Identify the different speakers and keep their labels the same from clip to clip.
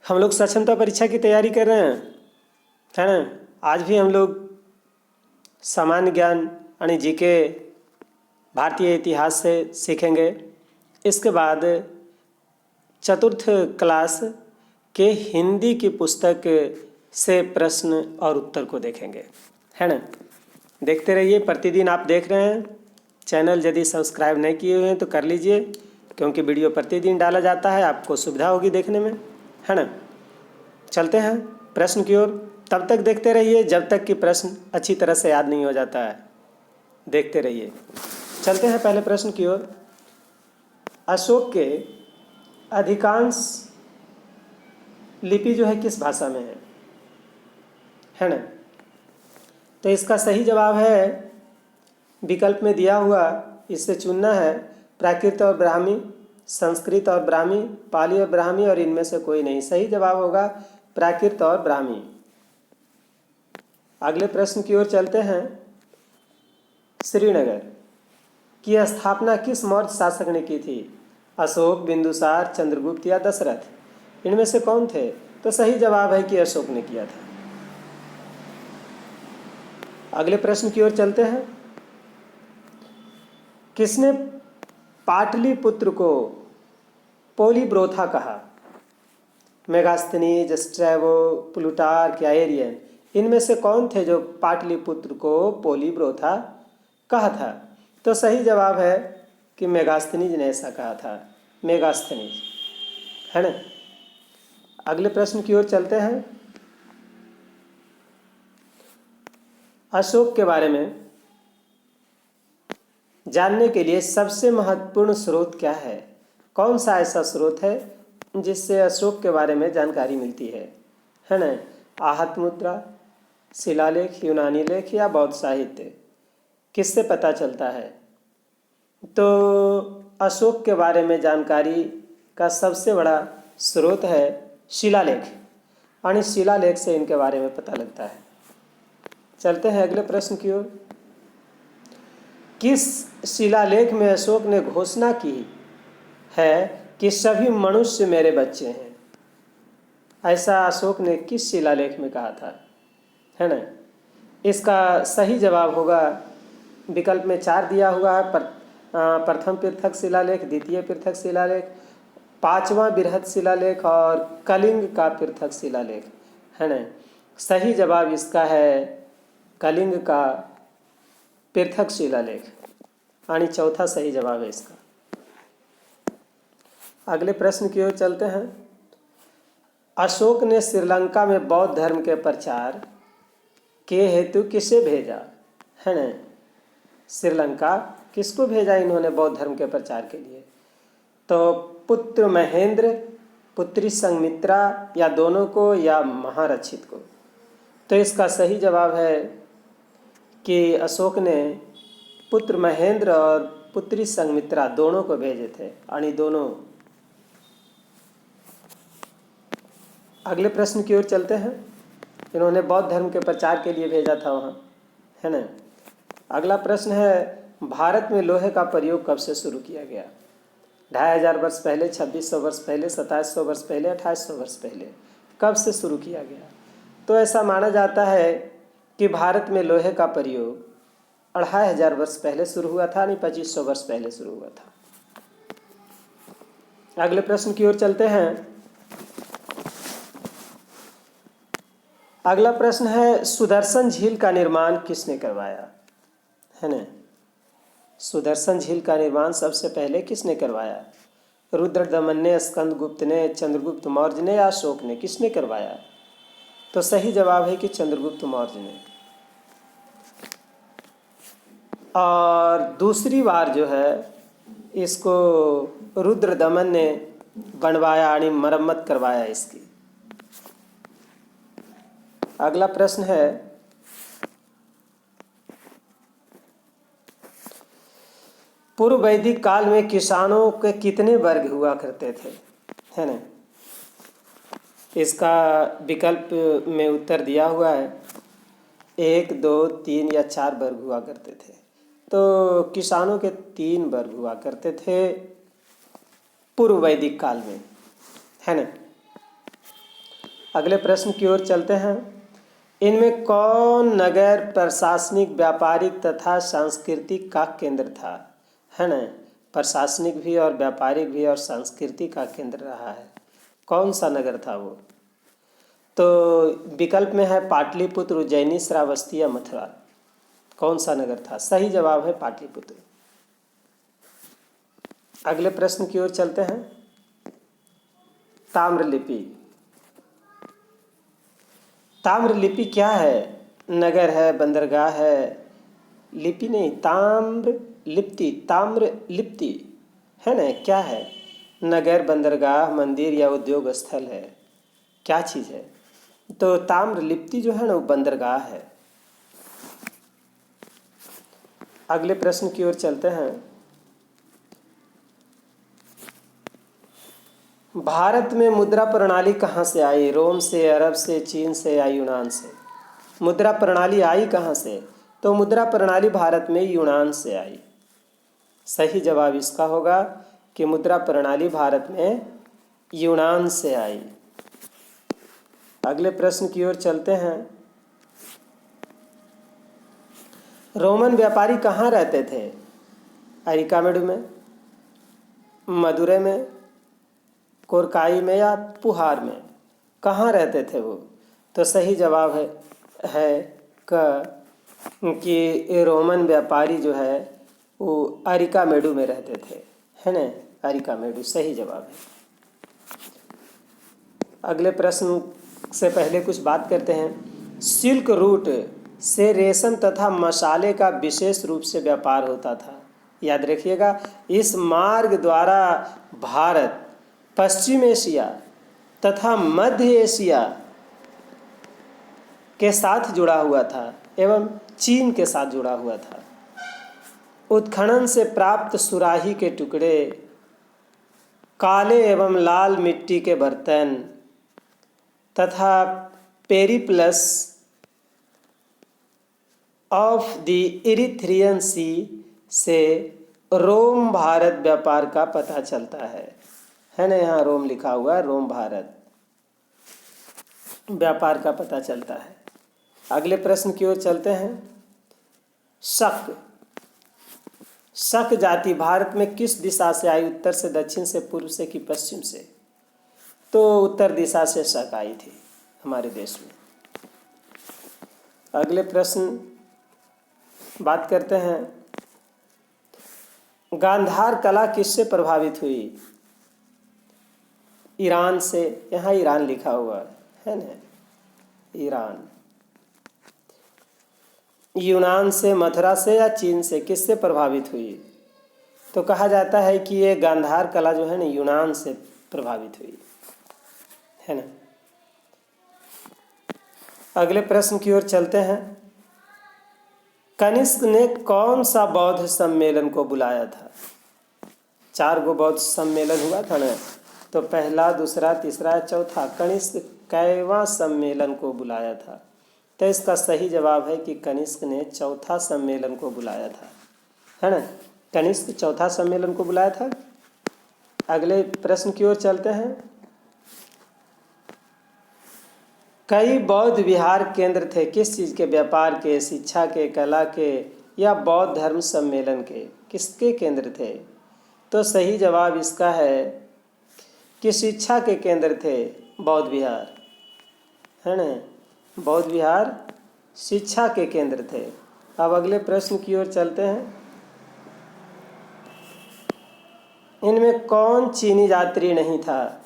Speaker 1: हम लोग सक्षमता परीक्षा की तैयारी कर रहे हैं, है ना। आज भी हम लोग सामान्य ज्ञान यानी जीके भारतीय इतिहास से सीखेंगे। इसके बाद चतुर्थ क्लास के हिंदी की पुस्तक से प्रश्न और उत्तर को देखेंगे, है ना। देखते रहिए, प्रतिदिन आप देख रहे हैं। चैनल यदि सब्सक्राइब नहीं किए हुए हैं तो कर लीजिए, क्योंकि वीडियो प्रतिदिन डाला जाता है, आपको सुविधा होगी देखने में, है ना। चलते हैं प्रश्न की ओर। तब तक देखते रहिए जब तक कि प्रश्न अच्छी तरह से याद नहीं हो जाता है। देखते रहिए। चलते हैं पहले प्रश्न की ओर। अशोक के अधिकांश लिपि जो है किस भाषा में है ना। तो इसका सही जवाब है, विकल्प में दिया हुआ, इससे चुनना है प्राकृत और ब्राह्मी, संस्कृत और ब्राह्मी, पाली और ब्राह्मी, और इनमें से कोई नहीं। सही जवाब होगा प्राकृत और ब्राह्मी। अगले प्रश्न की ओर चलते हैं। श्रीनगर की स्थापना किस मौर्य शासक ने की थी? अशोक, बिंदुसार, चंद्रगुप्त या दशरथ? इनमें से कौन थे? तो सही जवाब है कि अशोक ने किया था। अगले प्रश्न की ओर चलते हैं। किसने पाटलिपुत्र को पोलीब्रोथा कहा? मेगास्थनीज, स्ट्रैबो, प्लूटार्क या एरियन? इनमें से कौन थे जो पाटलिपुत्र को पोलीब्रोथा कहा था? तो सही जवाब है कि मेगास्थनीज ने ऐसा कहा था। मेगास्थनीज, है ना। अगले प्रश्न की ओर चलते हैं। अशोक के बारे में जानने के लिए सबसे महत्वपूर्ण स्रोत क्या है? कौन सा ऐसा स्रोत है जिससे अशोक के बारे में जानकारी मिलती है ना। आहत मुद्रा, शिलालेख, यूनानी लेख या बौद्ध साहित्य? किससे पता चलता है? तो अशोक के बारे में जानकारी का सबसे बड़ा स्रोत है शिलालेख, यानी शिलालेख से इनके बारे में पता लगता है। चलते हैं अगले प्रश्न की ओर। किस शिलालेख में अशोक ने घोषणा की है कि सभी मनुष्य मेरे बच्चे हैं? ऐसा अशोक ने किस शिलालेख में कहा था, है ना। इसका सही जवाब होगा, विकल्प में 4 दिया हुआ है। प्रथम पृथक शिलालेख, द्वितीय पृथक शिलालेख, पांचवा बृहद शिलालेख और कलिंग का पृथक शिलालेख, है ना। सही जवाब इसका है कलिंग का पृथक शिलालेख, यानी चौथा सही जवाब है इसका। अगले प्रश्न की ओर चलते हैं। अशोक ने श्रीलंका में बौद्ध धर्म के प्रचार के हेतु किसे भेजा, है ना। श्रीलंका किसको भेजा इन्होंने बौद्ध धर्म के प्रचार के लिए? तो पुत्र महेंद्र, पुत्री संघमित्रा या दोनों को या महारक्षित को? तो इसका सही जवाब है कि अशोक ने पुत्र महेंद्र और पुत्री संघमित्रा दोनों को भेजे थे, यानी दोनों। अगले प्रश्न की ओर चलते हैं। इन्होंने बौद्ध धर्म के प्रचार के लिए भेजा था वहाँ, है ना। अगला प्रश्न है, भारत में लोहे का प्रयोग कब से शुरू किया गया? 2500 वर्ष पहले, 2600 वर्ष पहले, 2700 वर्ष पहले, 2800 वर्ष पहले? कब से शुरू किया गया? तो ऐसा माना जाता है कि भारत में लोहे का प्रयोग 2500 वर्ष पहले शुरू हुआ था, यानी 2500 वर्ष पहले शुरू हुआ था। अगले प्रश्न की ओर चलते हैं। अगला प्रश्न है, सुदर्शन झील का निर्माण किसने करवाया, है ना। सुदर्शन झील का निर्माण सबसे पहले किसने करवाया? रुद्रदमन ने, स्कंदगुप्त ने, चंद्रगुप्त मौर्य ने या अशोक ने? किसने करवाया? तो सही जवाब है कि चंद्रगुप्त मौर्य ने। और दूसरी बार जो है इसको रुद्रदमन ने बनवाया, यानी मरम्मत करवाया इसकी। अगला प्रश्न है, पूर्व वैदिक काल में किसानों के कितने वर्ग हुआ करते थे, है ना। इसका विकल्प में उत्तर दिया हुआ है, 1, 2, 3 या 4 वर्ग हुआ करते थे। तो किसानों के 3 वर्ग हुआ करते थे पूर्व वैदिक काल में, है ना। अगले प्रश्न की ओर चलते हैं। इनमें कौन नगर प्रशासनिक, व्यापारिक तथा सांस्कृतिक का केंद्र था? है ना, प्रशासनिक भी और व्यापारिक भी और सांस्कृतिक का केंद्र रहा है। कौन सा नगर था वो? तो विकल्प में है पाटलिपुत्र, उज्जैनी, श्रावस्ती या मथुरा। कौन सा नगर था? सही जवाब है पाटलिपुत्र। अगले प्रश्न की ओर चलते हैं। ताम्रलिपि। ताम्रलिपि क्या है? नगर है, बंदरगाह है? लिपि नहीं, ताम्रलिप्ति, ताम्रलिप्ति है ना, क्या है? नगर, बंदरगाह, मंदिर या उद्योग स्थल है? क्या चीज़ है? तो ताम्रलिप्ति जो है ना वो बंदरगाह है। अगले प्रश्न की ओर चलते हैं। भारत में मुद्रा प्रणाली कहाँ से आई? रोम से, अरब से, चीन से या यूनान से? मुद्रा प्रणाली आई कहाँ से? तो मुद्रा प्रणाली भारत में यूनान से आई। सही जवाब इसका होगा कि मुद्रा प्रणाली भारत में यूनान से आई। अगले प्रश्न की ओर चलते हैं। रोमन व्यापारी कहाँ रहते थे? अरिकामेडु में, मदुरै में, कोरकाई में या पुहार में? कहाँ रहते थे वो? तो सही जवाब है कि रोमन व्यापारी जो है वो अरिकामेडु में रहते थे, है ना, अरिकामेडु सही जवाब है। अगले प्रश्न से पहले कुछ बात करते हैं। सिल्क रूट से रेशम तथा मसाले का विशेष रूप से व्यापार होता था। याद रखिएगा, इस मार्ग द्वारा भारत पश्चिम एशिया तथा मध्य एशिया के साथ जुड़ा हुआ था एवं चीन के साथ जुड़ा हुआ था। उत्खनन से प्राप्त सुराही के टुकड़े, काले एवं लाल मिट्टी के बर्तन तथा पेरिप्लस ऑफ द इरिथ्रियन सी से रोम भारत व्यापार का पता चलता है ना, यहाँ रोम लिखा हुआ है, रोम भारत व्यापार का पता चलता है। अगले प्रश्न की ओर चलते हैं। शक जाति भारत में किस दिशा से आई? उत्तर से, दक्षिण से, पूर्व से कि पश्चिम से? तो उत्तर दिशा से शक आई थी हमारे देश में। अगले प्रश्न बात करते हैं। गांधार कला किससे प्रभावित हुई? ईरान से, यहाँ ईरान लिखा हुआ है ना, ईरान। यूनान से, मथुरा से या चीन से? किससे प्रभावित हुई? तो कहा जाता है कि ये गांधार कला जो है ना यूनान से प्रभावित हुई, है ना। अगले प्रश्न की ओर चलते हैं। कनिष्क ने कौन सा बौद्ध सम्मेलन को बुलाया था? 4 गो बौद्ध सम्मेलन हुआ था ना, तो पहला, दूसरा, तीसरा, चौथा, कनिष्क कैवां सम्मेलन को बुलाया था? तो इसका सही जवाब है कि कनिष्क ने चौथा सम्मेलन को बुलाया था, है ना, कनिष्क चौथा सम्मेलन को बुलाया था। अगले प्रश्न की ओर चलते हैं। कई बौद्ध विहार केंद्र थे, किस चीज़ के? व्यापार के, शिक्षा के, कला के या बौद्ध धर्म सम्मेलन के? किसके केंद्र थे? तो सही जवाब इसका है कि शिक्षा के केंद्र थे बौद्ध विहार, है ना, बौद्ध विहार शिक्षा के केंद्र थे। अब अगले प्रश्न की ओर चलते हैं। इनमें कौन चीनी यात्री नहीं था?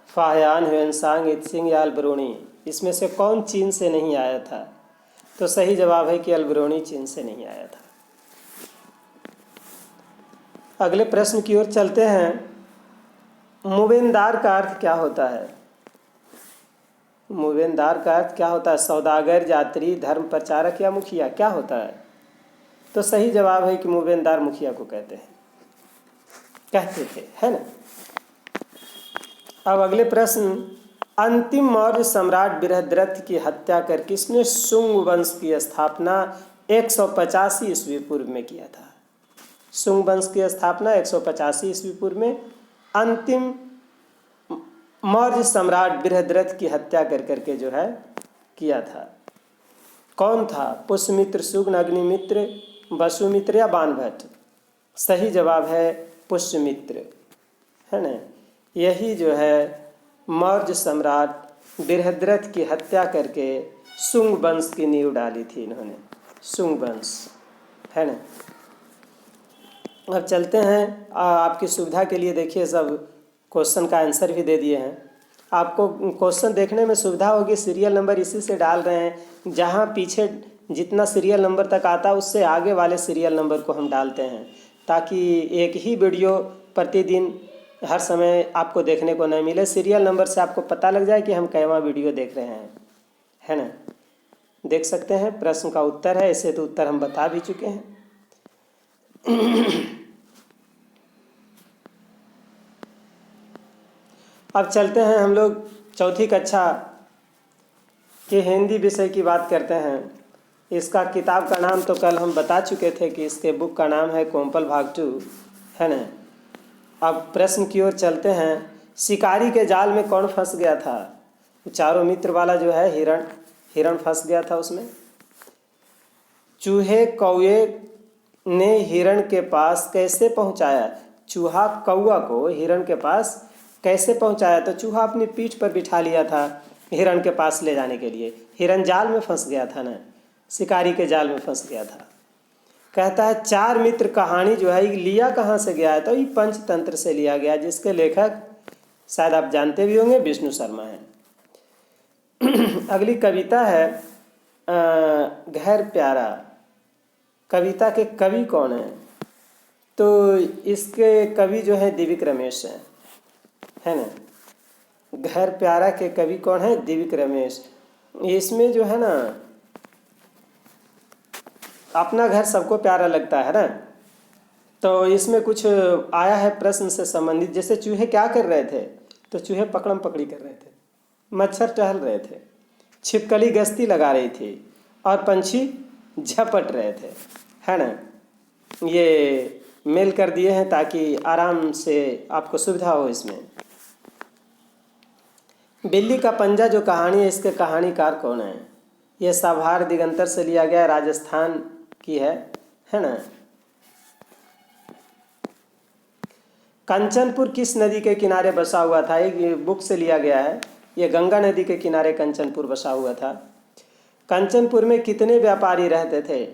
Speaker 1: फाहियान, ह्वेनसांग, इत्सिंग या अल्बरूनी? इसमें से कौन चीन से नहीं आया था? तो सही जवाब है कि अल्बरूनी चीन से नहीं आया था। अगले प्रश्न की ओर चलते हैं। मुवेनदार का अर्थ क्या होता है? मुवेनदार का अर्थ क्या होता है? सौदागर, यात्री, धर्म प्रचारक या मुखिया? क्या होता है? तो सही जवाब है कि मुवेनदार मुखिया को कहते थे, है ना। अब अगले प्रश्न। अंतिम मौर्य सम्राट बृहद्रथ की हत्या कर किसने शुंग वंश की स्थापना 185 ईस्वी पूर्व में किया था? शुंग वंश की स्थापना 185 ईस्वी पूर्व में अंतिम मौर्य सम्राट बृहद्रथ की हत्या कर करके जो है किया था। कौन था? पुष्यमित्र, शुग्न, अग्निमित्र, वसुमित्र या बाणभट्ट? सही जवाब है पुष्यमित्र, है ना। यही जो है मौर्य सम्राट बृहद्रथ की हत्या करके शुंग वंश की नींव डाली थी इन्होंने, शुंग वंश, है ना। अब चलते हैं, आपकी सुविधा के लिए देखिए सब क्वेश्चन का आंसर भी दे दिए हैं। आपको क्वेश्चन देखने में सुविधा होगी, सीरियल नंबर इसी से डाल रहे हैं। जहाँ पीछे जितना सीरियल नंबर तक आता है उससे आगे वाले सीरियल नंबर को हम डालते हैं, ताकि एक ही वीडियो प्रतिदिन हर समय आपको देखने को न मिले। सीरियल नंबर से आपको पता लग जाए कि हम कैवा वीडियो देख रहे हैं, है ना। देख सकते हैं प्रश्न का उत्तर है, ऐसे तो उत्तर हम बता भी चुके हैं। अब चलते हैं हम लोग चौथी कक्षा के हिंदी विषय की बात करते हैं। इसका किताब का नाम तो कल हम बता चुके थे कि इसके बुक का नाम है कोम्पल भाग 2, है ना। अब प्रश्न की ओर चलते हैं। शिकारी के जाल में कौन फंस गया था? चारों मित्र वाला जो है हिरण फंस गया था उसमें। चूहे कौए ने हिरण के पास कैसे पहुंचाया? चूहा कौआ को हिरण के पास कैसे पहुंचाया? तो चूहा अपनी पीठ पर बिठा लिया था हिरण के पास ले जाने के लिए। हिरण जाल में फंस गया था ना, शिकारी के जाल में फंस गया था। कहता है चार मित्र कहानी जो है लिया कहाँ से गया है? तो ये पंचतंत्र से लिया गया, जिसके लेखक शायद आप जानते भी होंगे, विष्णु शर्मा हैं। अगली कविता है घर प्यारा। कविता के कवि कौन हैं? तो इसके कवि जो है दिव्यक रमेश हैं, है ना। घर प्यारा के कवि कौन है? दिव्यक रमेश। इसमें जो है ना, अपना घर सबको प्यारा लगता है ना, तो इसमें कुछ आया है प्रश्न से संबंधित। जैसे चूहे क्या कर रहे थे? तो चूहे पकड़म पकड़ी कर रहे थे, मच्छर टहल रहे थे, छिपकली गश्ती लगा रही थी और पंछी झपट रहे थे, है ना। ये मेल कर दिए हैं ताकि आराम से आपको सुविधा हो इसमें। बिल्ली का पंजा जो कहानी है, इसके कहानीकार कौन है? ये साभार दिगंतर से लिया गया, राजस्थान की है ना। कंचनपुर किस नदी के किनारे बसा हुआ था? एक बुक से लिया गया है। ये गंगा नदी के किनारे कंचनपुर बसा हुआ था। कंचनपुर में कितने व्यापारी रहते थे?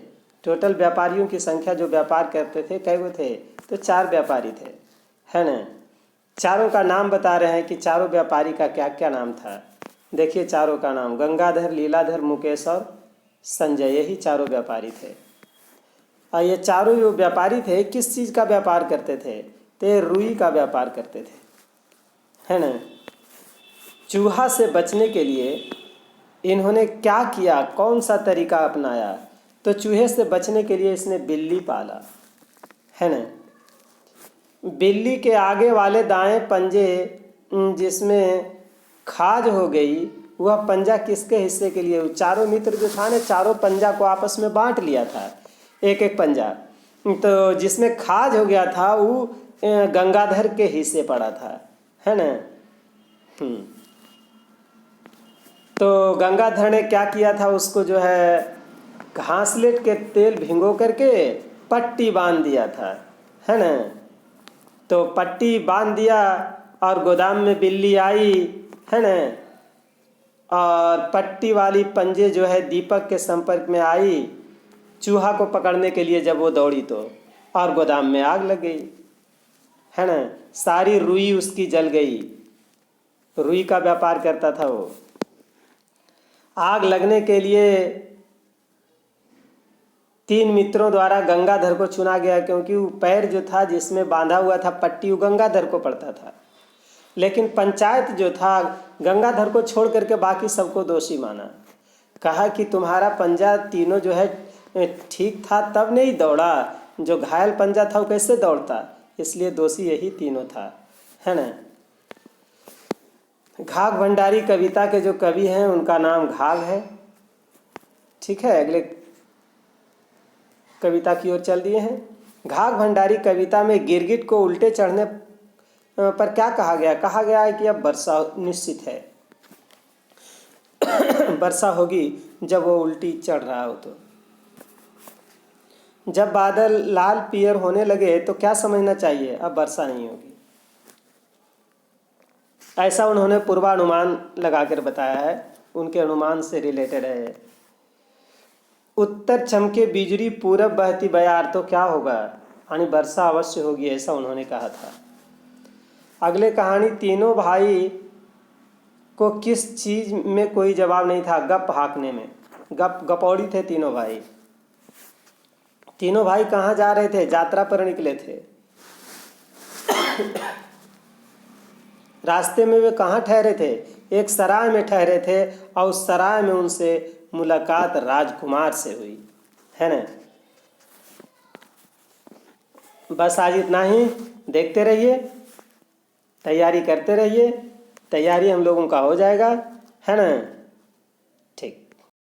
Speaker 1: टोटल व्यापारियों की संख्या जो व्यापार करते थे कै वो थे? तो 4 व्यापारी थे, है ना। चारों का नाम बता रहे हैं कि चारों व्यापारी का क्या क्या नाम था। देखिए चारों का नाम गंगाधर, लीलाधर, मुकेश और संजय, यही चारों व्यापारी थे। और ये चारों जो व्यापारी थे किस चीज़ का व्यापार करते थे? तो रुई का व्यापार करते थे, है ना। चूहा से बचने के लिए इन्होंने क्या किया, कौन सा तरीका अपनाया? तो चूहे से बचने के लिए इसने बिल्ली पाला, है ना। बिल्ली के आगे वाले दाएं पंजे जिसमें खाज हो गई, वह पंजा किसके हिस्से के लिए? चारों मित्र जो था ना, चारों पंजा को आपस में बांट लिया था, एक एक पंजा। तो जिसमें खाज हो गया था वो गंगाधर के हिस्से पड़ा था, है ना। तो गंगाधर ने क्या किया था? उसको जो है घासलेट के तेल भिगो करके पट्टी बांध दिया था, है ना। तो पट्टी बांध दिया और गोदाम में बिल्ली आई, है ना। और पट्टी वाली पंजे जो है दीपक के संपर्क में आई चूहा को पकड़ने के लिए। जब वो दौड़ी तो और गोदाम में आग लग गई, है ना। सारी रुई उसकी जल गई। रुई का व्यापार करता था वो। आग लगने के लिए 3 मित्रों द्वारा गंगाधर को चुना गया, क्योंकि वो पैर जो था जिसमें बांधा हुआ था पट्टी, वो गंगाधर को पड़ता था। लेकिन पंचायत जो था गंगाधर को छोड़ करके बाकी सबको दोषी माना। कहा कि तुम्हारा पंजा तीनों जो है ठीक था तब नहीं दौड़ा, जो घायल पंजा था वो कैसे दौड़ता? इसलिए दोषी यही तीनों था, है ना। घाघ भंडारी कविता के जो कवि हैं उनका नाम घाघ है, ठीक है। अगले कविता की ओर चल दिए हैं। घाघ भंडारी कविता में गिरगिट को उल्टे चढ़ने पर क्या कहा गया? कहा गया है कि अब वर्षा निश्चित है। वर्षा होगी जब वो उल्टी चढ़ रहा हो। तो जब बादल लाल पीयर होने लगे तो क्या समझना चाहिए? अब वर्षा नहीं होगी। ऐसा उन्होंने पूर्वानुमान लगाकर बताया है, उनके अनुमान से रिलेटेड है। उत्तर चमके बिजली पूरब बहती बयार तो क्या होगा? यानी वर्षा अवश्य होगी, ऐसा उन्होंने कहा था। अगले कहानी, तीनों भाई को किस चीज़ में कोई जवाब नहीं था? गप हाँकने में। गपौड़ी थे तीनों भाई। तीनों भाई कहाँ जा रहे थे? यात्रा पर निकले थे। रास्ते में वे कहाँ ठहरे थे? एक सराय में ठहरे थे और उस सराय में उनसे मुलाकात राजकुमार से हुई, है ना। बस आज इतना ही। देखते रहिए, तैयारी करते रहिए, तैयारी हम लोगों का हो जाएगा, है ना। ठीक।